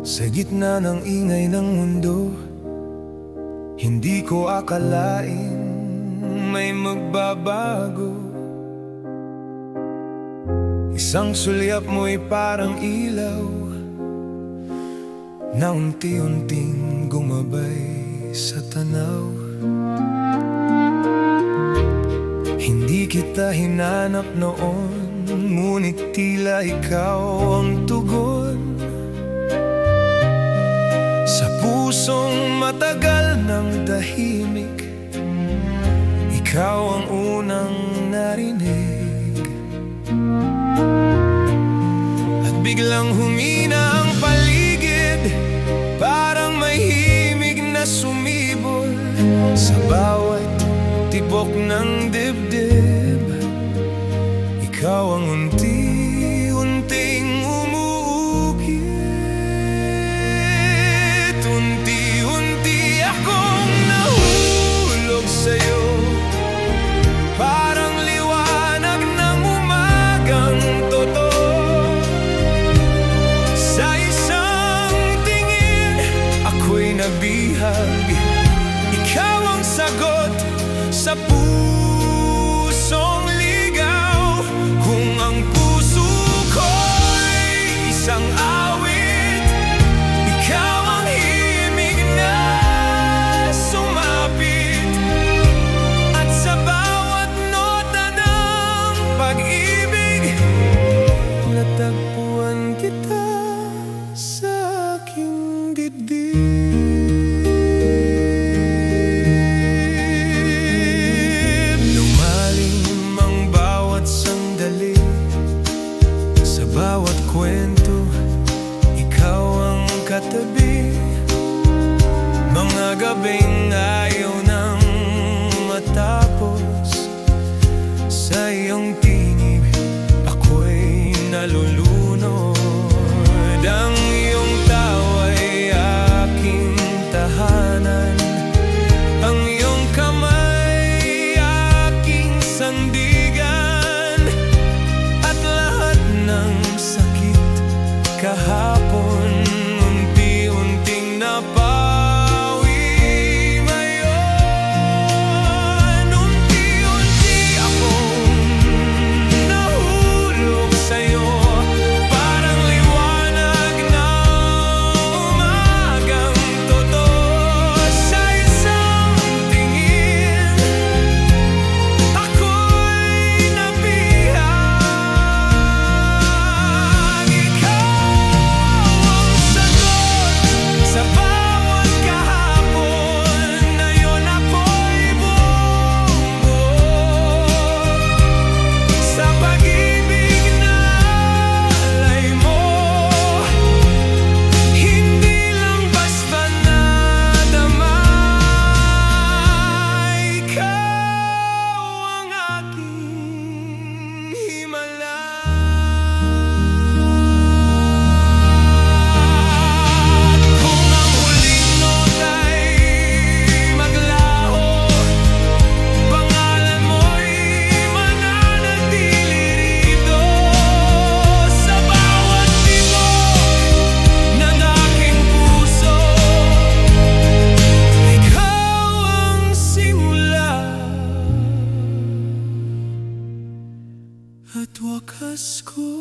Sa gitna ng ingay ng mundo, hindi ko akalain may magbabago. Isang sulyap mo'y parang ilaw na unti-unting gumabay sa tanaw. Hindi kita hinanap noon, ngunit tila ikaw ang tugon. Sa pusong matagal ng tahimik, ikaw ang unang narinig. At biglang humina ang paligid, parang may himig na sumibol sa bawat tibok ng dibdib. Ikaw ang unti-unting umuukit. Unti-unti akong nahulog sa'yo, parang liwanag ng umagang totoo. Sa isang tingin, ako'y nabihag. Ikaw ang sagot sa pusong ligaw. Kung ang puso ko'y isang awit, ikaw ang himig na sumapit. At sa bawat nota ng pag-ibig, natagpuan kita sa aking dibdib. Bawat kwento, ikaw ang katabi. Mga gabing ayaw nang matapos. Sa iyong tinig, ako'y nalulunod. Ang iyong tawa'y aking tahanan. Ang iyong kamay, aking sandigan. At lahat ng sakit kahapon, unti-unting napawi ngayon. Unti-unti akong nahulog sa'yo, parang liwanag ng umagang totoo. Sa isang tingin, ako'y nabihag. At wakas ko